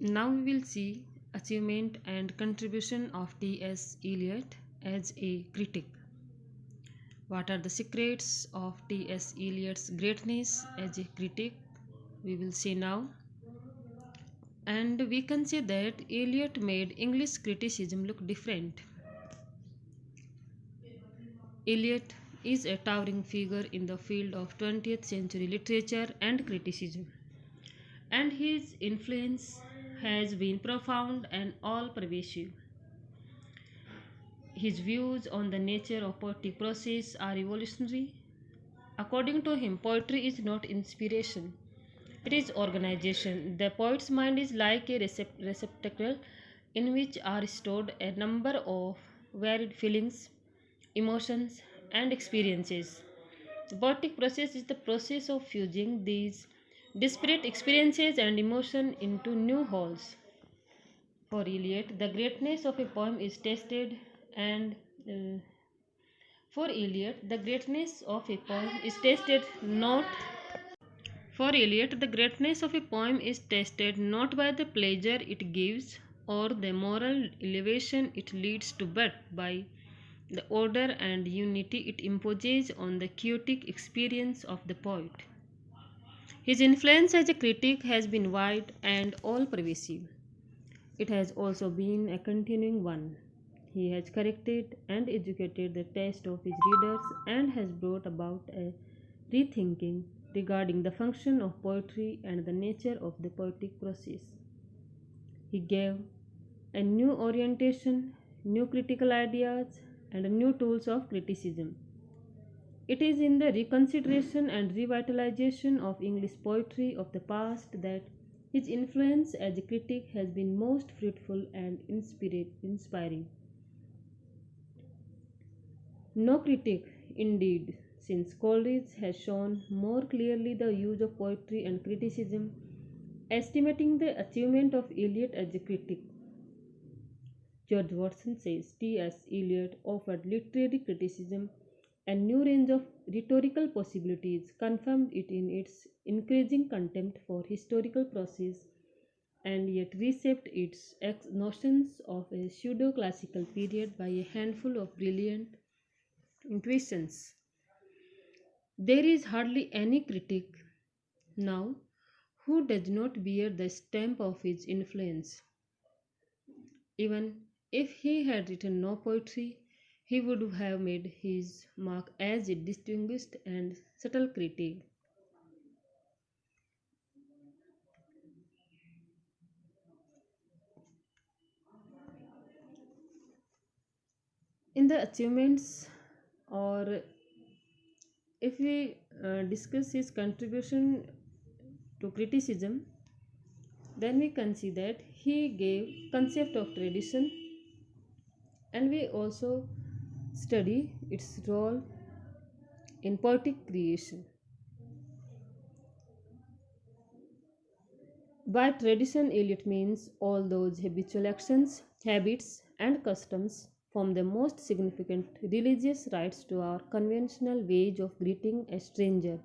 Now we will see achievement and contribution of T.S. Eliot as a critic. What are the secrets of T.S. Eliot's greatness as a critic? We will see now. And we can say that Eliot made English criticism look different. Eliot is a towering figure in the field of 20th century literature and criticism, and his influence has been profound and all pervasive. His views on the nature of poetic process are revolutionary. According to him, poetry is not inspiration, it is organization. The poet's mind is like a receptacle in which are stored a number of varied feelings, emotions, and experiences. The poetic process is the process of fusing these disparate experiences and emotion into new wholes. For Eliot, the greatness of a poem is tested and for Eliot, the greatness of a poem is tested not For Eliot, the greatness of a poem is tested not by the pleasure it gives or the moral elevation it leads to, but by the order and unity it imposes on the chaotic experience of the poet. His influence as a critic has been wide and all pervasive. It has also been a continuing one. He has corrected and educated the taste of his readers and has brought about a rethinking regarding the function of poetry and the nature of the poetic process. He gave a new orientation, new critical ideas, and new tools of criticism. It is in the reconsideration and revitalization of English poetry of the past that his influence as a critic has been most fruitful and inspiring. No critic, indeed, since Coleridge has shown more clearly the use of poetry and criticism, estimating the achievement of Eliot as a critic. George Watson says T.S. Eliot offered literary criticism a new range of rhetorical possibilities, confirmed it in its increasing contempt for historical process, and yet reshaped its notions of a pseudo classical period by a handful of brilliant intuitions. There is hardly any critic now who does not bear the stamp of his influence. Even if he had written no poetry, he would have made his mark as a distinguished and subtle critic. In the achievements, or if we discuss his contribution to criticism, then we can see that he gave concept of tradition, and we also study its role in poetic creation. By tradition, Eliot means all those habitual actions, habits, and customs, from the most significant religious rites to our conventional ways of greeting a stranger,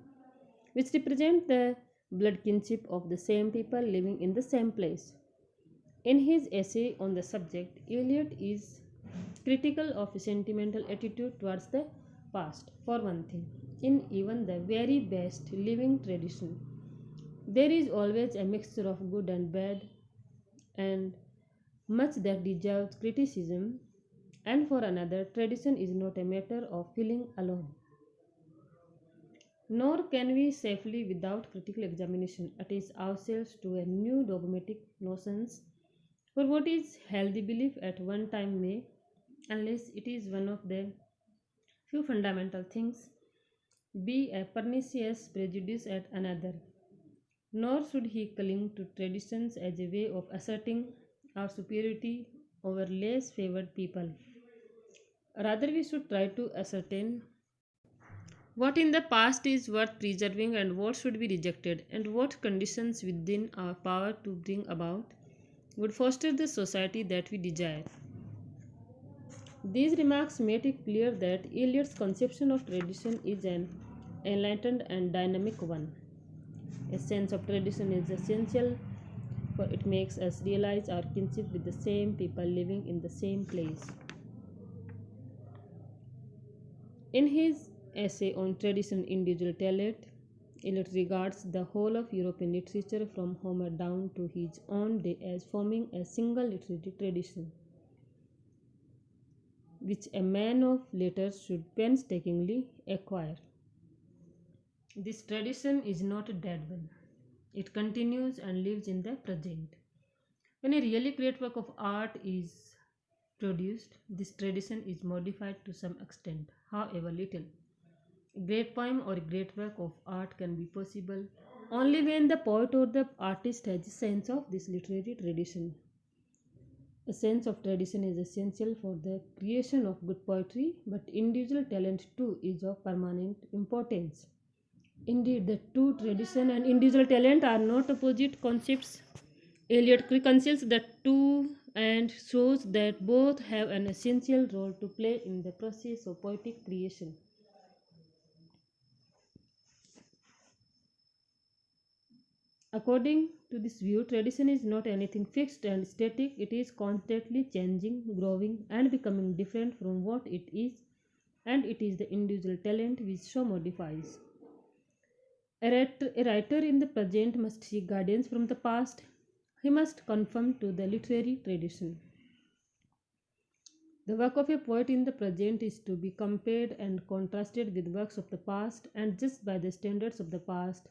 which represent the blood kinship of the same people living in the same place. In his essay on the subject, Eliot is critical of a sentimental attitude towards the past. For one thing, in even the very best living tradition, there is always a mixture of good and bad, and much that deserves criticism. And for another, tradition is not a matter of feeling alone. Nor can we safely, without critical examination, attach ourselves to a new dogmatic notions. For what is healthy belief at one time may, unless it is one of the few fundamental things, be a pernicious prejudice at another. Nor should he cling to traditions as a way of asserting our superiority over less favored people. Rather, we should try to ascertain what in the past is worth preserving and what should be rejected, and what conditions within our power to bring about would foster the society that we desire. These remarks made it clear that Eliot's conception of tradition is an enlightened and dynamic one. A sense of tradition is essential for it makes us realize our kinship with the same people living in the same place. In his essay on tradition individual talent, Eliot regards the whole of European literature from Homer down to his own day as forming a single literary tradition, which a man of letters should painstakingly acquire. This tradition is not a dead one. It continues and lives in the present. When a really great work of art is produced, this tradition is modified to some extent, however little. A great poem or a great work of art can be possible only when the poet or the artist has a sense of this literary tradition. A sense of tradition is essential for the creation of good poetry, but individual talent too is of permanent importance. Indeed, the two tradition and individual talent are not opposite concepts. Eliot reconciles the two and shows that both have an essential role to play in the process of poetic creation. According to this view, tradition is not anything fixed and static, it is constantly changing, growing, and becoming different from what it is, and it is the individual talent which so modifies. A writer in the present must seek guidance from the past. He must conform to the literary tradition. The work of a poet in the present is to be compared and contrasted with works of the past and judged by the standards of the past.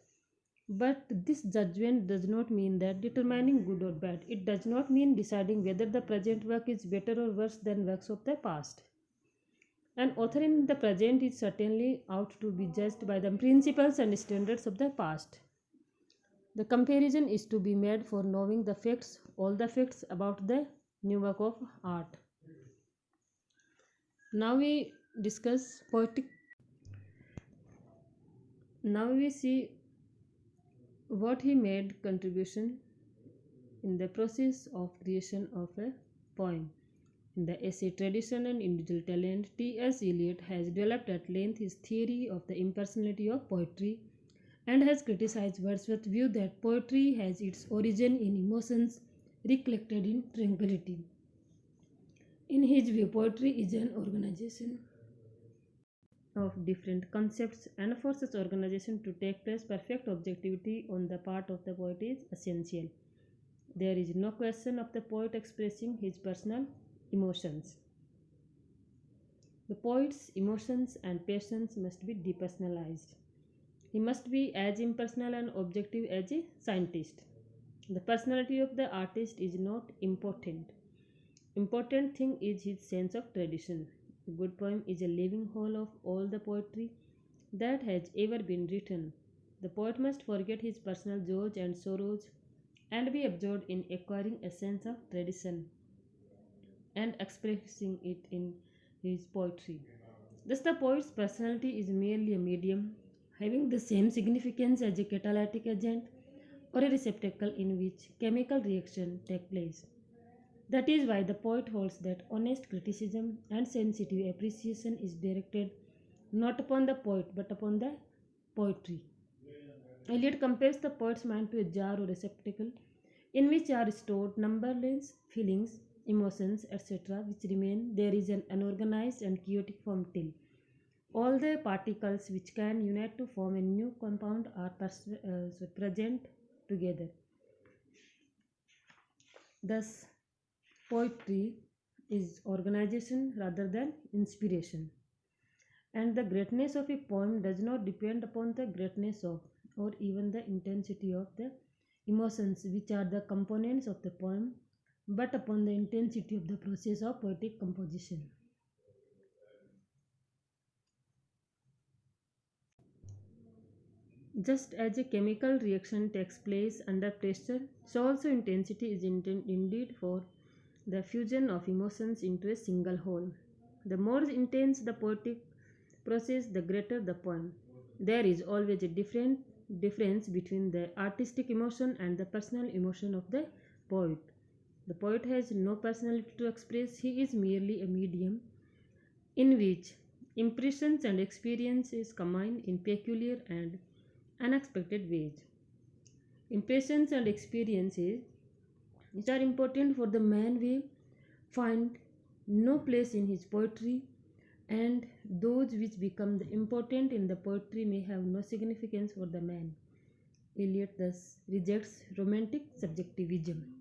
But this judgment does not mean that determining good or bad. It does not mean deciding whether the present work is better or worse than works of the past. An author in the present is certainly out to be judged by the principles and standards of the past. The comparison is to be made for knowing the facts, all the facts about the new work of art. Now we discuss poetic. Now we see what he made contribution in the process of creation of a poem. In the essay Tradition and Individual Talent, T.S. Eliot has developed at length his theory of the impersonality of poetry and has criticized Wordsworth's view that poetry has its origin in emotions reflected in tranquility. In his view, poetry is an organization of different concepts, and for such organization to take place, perfect objectivity on the part of the poet is essential. There is no question of the poet expressing his personal emotions. The poet's emotions and passions must be depersonalized. He must be as impersonal and objective as a scientist. The personality of the artist is not important. Important thing is his sense of tradition. A good poem is a living whole of all the poetry that has ever been written. The poet must forget his personal joys and sorrows and be absorbed in acquiring a sense of tradition and expressing it in his poetry. Thus, the poet's personality is merely a medium having the same significance as a catalytic agent or a receptacle in which chemical reaction take place. That is why the poet holds that honest criticism and sensitive appreciation is directed not upon the poet but upon the poetry. Eliot compares the poet's mind to a jar or receptacle in which are stored numberless feelings, emotions, etc., which remain there is an unorganized and chaotic form till all the particles which can unite to form a new compound are present together. Thus, poetry is organization rather than inspiration. And the greatness of a poem does not depend upon the greatness of or even the intensity of the emotions which are the components of the poem, but upon the intensity of the process of poetic composition. Just as a chemical reaction takes place under pressure, so also intensity is indeed for the fusion of emotions into a single whole. The more intense the poetic process, the greater the poem. There is always a difference between the artistic emotion and the personal emotion of the poet. The poet has no personality to express, he is merely a medium in which impressions and experiences combine in peculiar and unexpected ways. Impressions and experiences which are important for the man will find no place in his poetry, and those which become the important in the poetry may have no significance for the man. Eliot thus rejects romantic subjectivism.